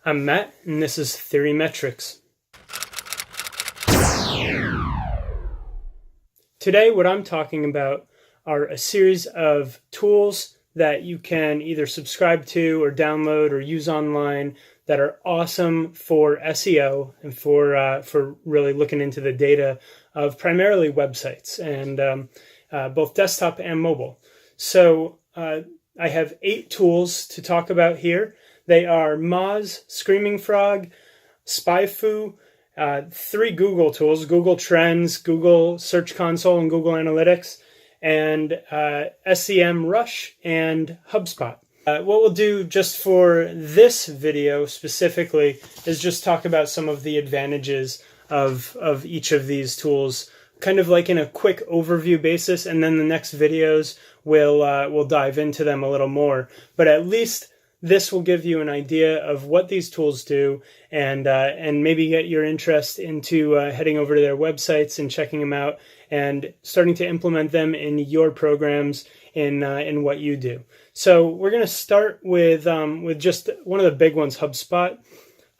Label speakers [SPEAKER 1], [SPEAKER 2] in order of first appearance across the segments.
[SPEAKER 1] I'm Matt, and this is Theory Metrics. Today, what I'm talking about are a series of tools that you can either subscribe to or download or use online that are awesome for SEO and for really looking into the data of primarily websites and both desktop and mobile. So I have 8 tools to talk about here. They are Moz, Screaming Frog, SpyFu, 3 Google tools, Google Trends, Google Search Console, and Google Analytics, and SEMrush and HubSpot. What we'll do just for this video specifically is just talk about some of the advantages of each of these tools, kind of like in a quick overview basis, and then the next videos we'll dive into them a little more. But at least this will give you an idea of what these tools do and maybe get your interest into heading over to their websites and checking them out and starting to implement them in your programs in what you do. So we're going to start with just one of the big ones, HubSpot.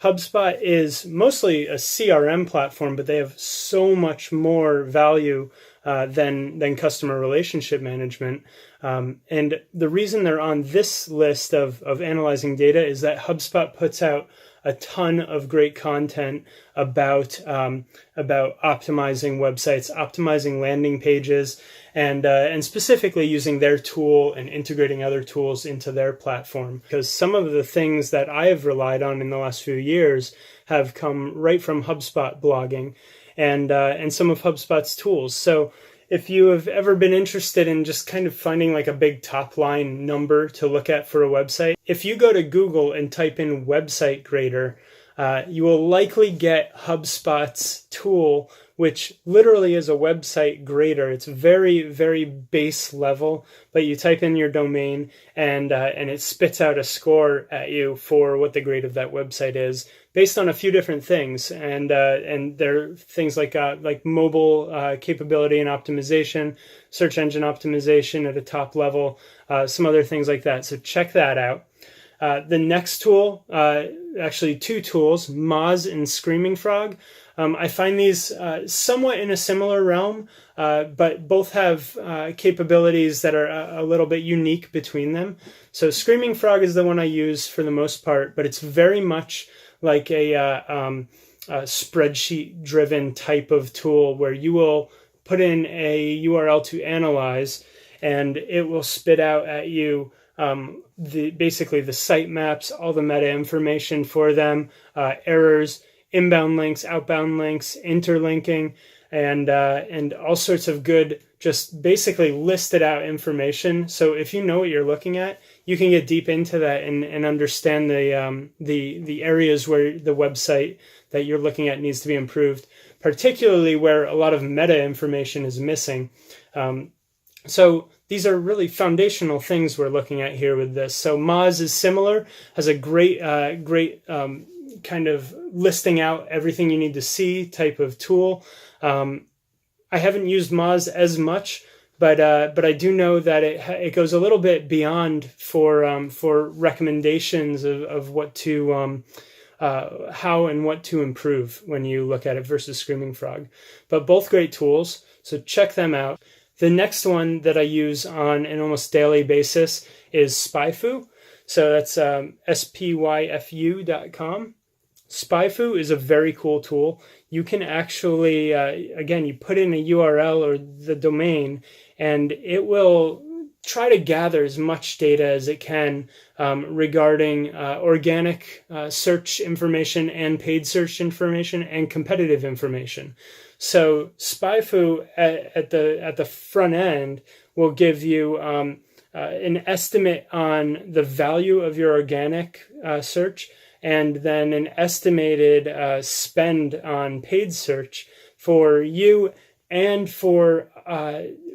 [SPEAKER 1] HubSpot is mostly a CRM platform, but they have so much more value than customer relationship management. And the reason they're on this list of analyzing data is that HubSpot puts out a ton of great content about optimizing websites, optimizing landing pages, and specifically using their tool and integrating other tools into their platform. Because some of the things that I have relied on in the last few years have come right from HubSpot blogging and some of HubSpot's tools. So if you have ever been interested in just kind of finding like a big top line number to look at for a website, if you go to Google and type in website grader, you will likely get HubSpot's tool, which literally is a website grader. It's very, very base level, but you type in your domain and it spits out a score at you for what the grade of that website is, based on a few different things. And there are things like mobile capability and optimization, search engine optimization at a top level, some other things like that. So check that out. The next tool, actually 2 tools, Moz and Screaming Frog. I find these somewhat in a similar realm, but both have capabilities that are a little bit unique between them. So Screaming Frog is the one I use for the most part, but it's very much like a spreadsheet-driven type of tool where you will put in a URL to analyze, and it will spit out at you basically the sitemaps, all the meta information for them, errors, inbound links, outbound links, interlinking, and all sorts of good, just basically listed out information. So if you know what you're looking at, you can get deep into that and understand the areas where the website that you're looking at needs to be improved, particularly where a lot of meta information is missing. So these are really foundational things we're looking at here with this. So Moz is similar, has a great kind of listing out everything you need to see type of tool. I haven't used Moz as much, but I do know that it goes a little bit beyond for recommendations of what to how and what to improve when you look at it versus Screaming Frog. But both great tools, so check them out. The next one that I use on an almost daily basis is SpyFu. So that's spyfu.com. SpyFu is a very cool tool. You can actually, again, you put in a URL or the domain, and it will try to gather as much data as it can regarding organic search information and paid search information and competitive information. So SpyFu at the front end will give you an estimate on the value of your organic search, and then an estimated spend on paid search for you and for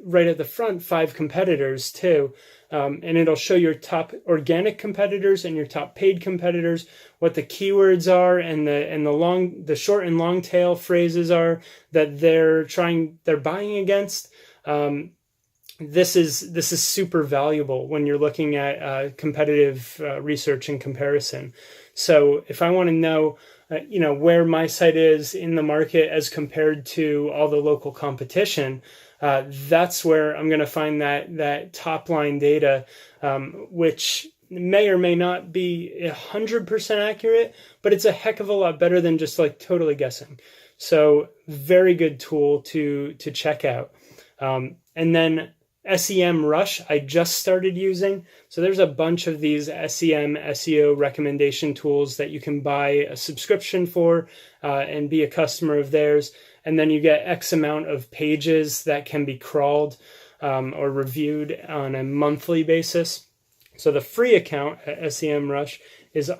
[SPEAKER 1] right at the front 5 competitors too. And it'll show your top organic competitors and your top paid competitors, what the keywords are and the short and long tail phrases are that they're buying against. This is super valuable when you're looking at competitive research and comparison. So if I want to know, where my site is in the market as compared to all the local competition, that's where I'm going to find that top line data, which may or may not be 100% accurate, but it's a heck of a lot better than just like totally guessing. So very good tool to check out. And then SEMrush, I just started using. So there's a bunch of these SEM, SEO recommendation tools that you can buy a subscription for and be a customer of theirs. And then you get X amount of pages that can be crawled or reviewed on a monthly basis. So the free account at SEMrush is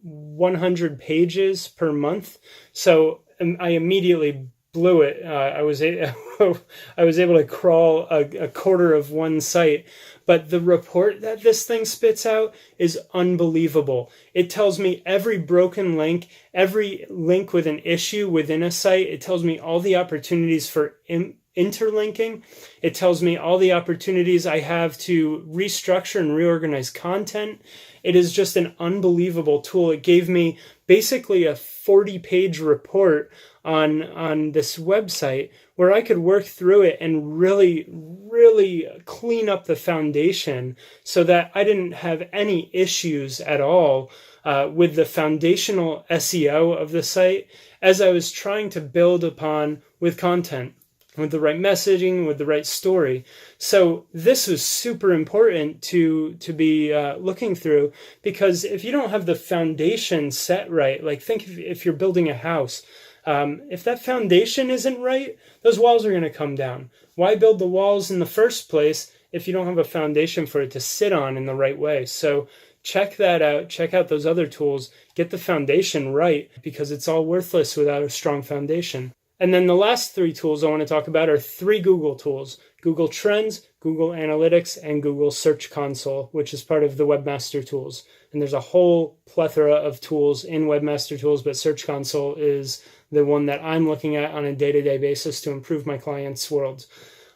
[SPEAKER 1] 100 pages per month. So I immediately blew it. I was able to crawl a quarter of one site, but the report that this thing spits out is unbelievable. It tells me every broken link, every link with an issue within a site. It tells me all the opportunities for interlinking. It tells me all the opportunities I have to restructure and reorganize content. It is just an unbelievable tool. It gave me basically a 40-page report on this website where I could work through it and really, really clean up the foundation so that I didn't have any issues at all with the foundational SEO of the site as I was trying to build upon with content, with the right messaging, with the right story. So this was super important to be looking through, because if you don't have the foundation set right, like think if you're building a house, if that foundation isn't right, those walls are going to come down. Why build the walls in the first place if you don't have a foundation for it to sit on in the right way? So check that out. Check out those other tools. Get the foundation right, because it's all worthless without a strong foundation. And then the last three tools I want to talk about are three Google tools: Google Trends, Google Analytics, and Google Search Console, which is part of the Webmaster Tools. And there's a whole plethora of tools in Webmaster Tools, but Search Console is the one that I'm looking at on a day-to-day basis to improve my clients' worlds.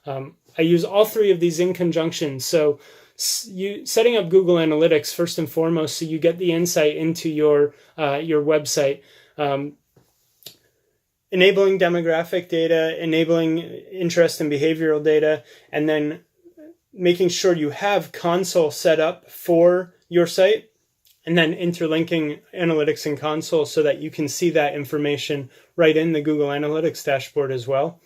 [SPEAKER 1] I use all three of these in conjunction. So setting up Google Analytics first and foremost, so you get the insight into your website. Enabling demographic data, enabling interest and behavioral data, and then making sure you have console set up for your site, and then interlinking analytics and console so that you can see that information right in the Google Analytics dashboard as well.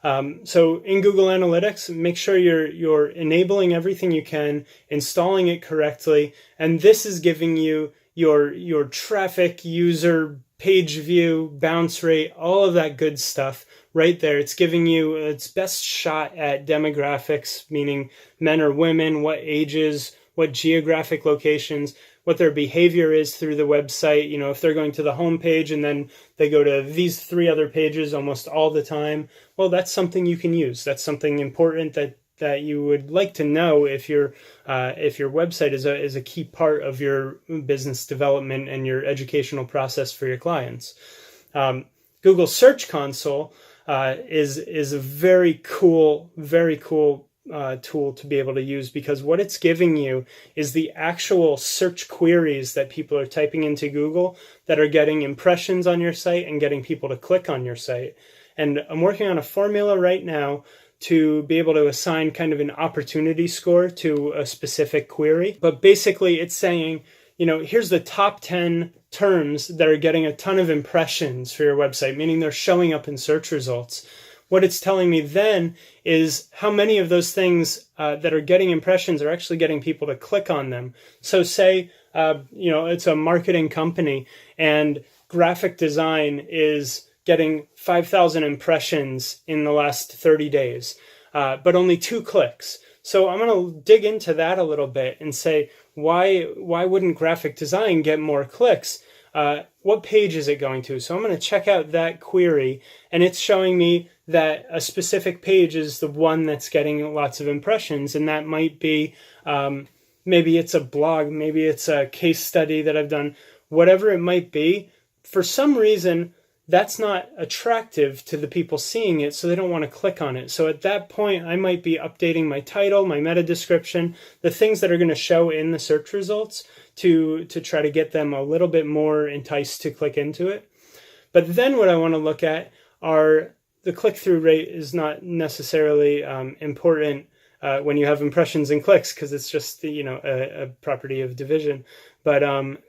[SPEAKER 1] So in Google Analytics, make sure you're enabling everything you can, installing it correctly, and this is giving you your traffic, user, page view, bounce rate, all of that good stuff right there. It's giving you its best shot at demographics, meaning men or women, what ages, what geographic locations, what their behavior is through the website. You know, if they're going to the home page and then they go to these three other pages almost all the time, well, that's something you can use. That's something important that you would like to know if your website is a key part of your business development and your educational process for your clients. Google Search Console is a very cool tool to be able to use, because what it's giving you is the actual search queries that people are typing into Google that are getting impressions on your site and getting people to click on your site. And I'm working on a formula right now to be able to assign kind of an opportunity score to a specific query. But basically it's saying, here's the top 10 terms that are getting a ton of impressions for your website, meaning they're showing up in search results. What it's telling me then is how many of those things that are getting impressions are actually getting people to click on them. So say, it's a marketing company and graphic design is getting 5,000 impressions in the last 30 days, but only 2 clicks. So I'm going to dig into that a little bit and say, why wouldn't graphic design get more clicks? What page is it going to? So I'm going to check out that query, and it's showing me that a specific page is the one that's getting lots of impressions, and that might be, maybe it's a blog, maybe it's a case study that I've done, whatever it might be. For some reason, that's not attractive to the people seeing it, so they don't want to click on it. So at that point, I might be updating my title, my meta description, the things that are going to show in the search results to try to get them a little bit more enticed to click into it. But then what I want to look at are the click-through rate is not necessarily important when you have impressions and clicks, because it's just a property of division. But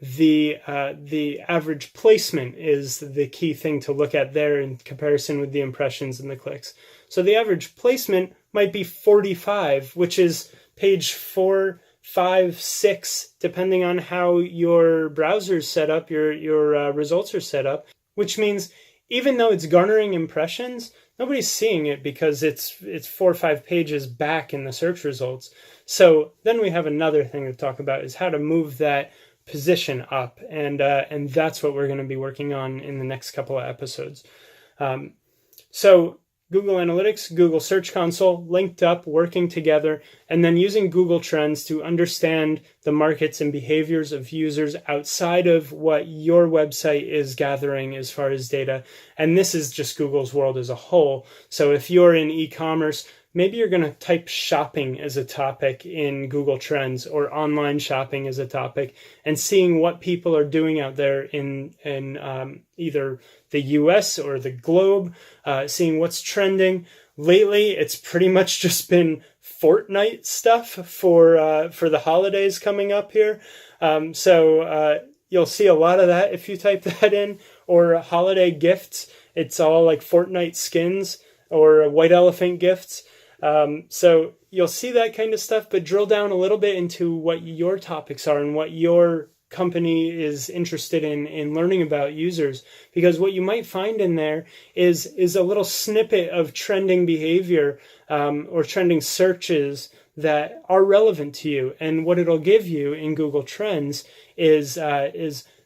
[SPEAKER 1] the average placement is the key thing to look at there in comparison with the impressions and the clicks. So the average placement might be 45, which is page 4, 5, 6, depending on how your browser's set up, your results are set up, which means even though it's garnering impressions, nobody's seeing it because it's 4 or 5 pages back in the search results. So then we have another thing to talk about, is how to move that position up, and that's what we're going to be working on in the next couple of episodes. So Google Analytics, Google Search Console, linked up, working together, and then using Google Trends to understand the markets and behaviors of users outside of what your website is gathering as far as data. And this is just Google's world as a whole. So if you're in e-commerce, maybe you're going to type shopping as a topic in Google Trends, or online shopping as a topic, and seeing what people are doing out there in either the US or the globe, seeing what's trending. Lately, it's pretty much just been Fortnite stuff for the holidays coming up here. So you'll see a lot of that if you type that in, or holiday gifts. It's all like Fortnite skins or white elephant gifts. So you'll see that kind of stuff, but drill down a little bit into what your topics are and what your company is interested in learning about users, because what you might find in there is a little snippet of trending behavior or trending searches that are relevant to you. And what it'll give you in Google Trends is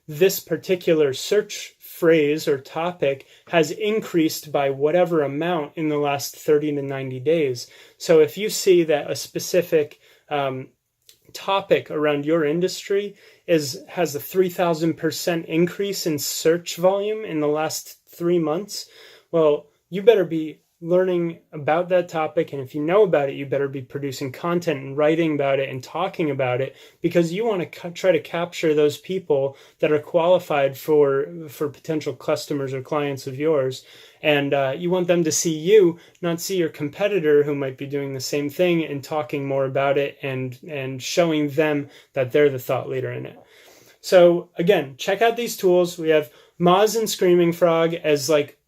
[SPEAKER 1] this particular search phrase or topic has increased by whatever amount in the last 30 to 90 days. So if you see that a specific topic around your industry has a 3,000% increase in search volume in the last 3 months, well, you better be learning about that topic, and if you know about it, you better be producing content and writing about it and talking about it, because you want to try to capture those people that are qualified for potential customers or clients of yours, and you want them to see you, not see your competitor who might be doing the same thing, and talking more about it and showing them that they're the thought leader in it. So again, check out these tools. We have Moz and Screaming Frog as like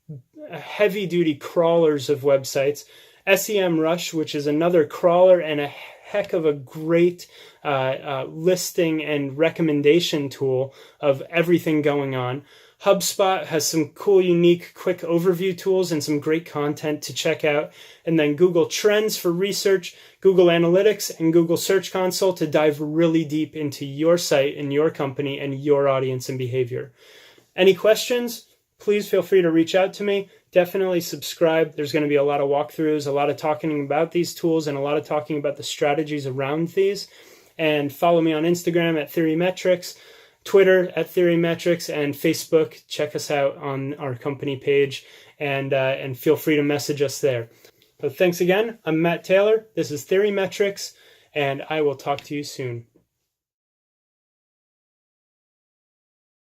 [SPEAKER 1] heavy-duty crawlers of websites. SEMrush, which is another crawler and a heck of a great listing and recommendation tool of everything going on. HubSpot has some cool, unique, quick overview tools and some great content to check out. And then Google Trends for research, Google Analytics, and Google Search Console to dive really deep into your site and your company and your audience and behavior. Any questions? Please feel free to reach out to me. Definitely subscribe. There's going to be a lot of walkthroughs, a lot of talking about these tools, and a lot of talking about the strategies around these. And follow me on Instagram at Theorymetrics, Twitter at Theorymetrics, and Facebook. Check us out on our company page, and feel free to message us there. So thanks again. I'm Matt Taylor. This is Theorymetrics, and I will talk to you soon.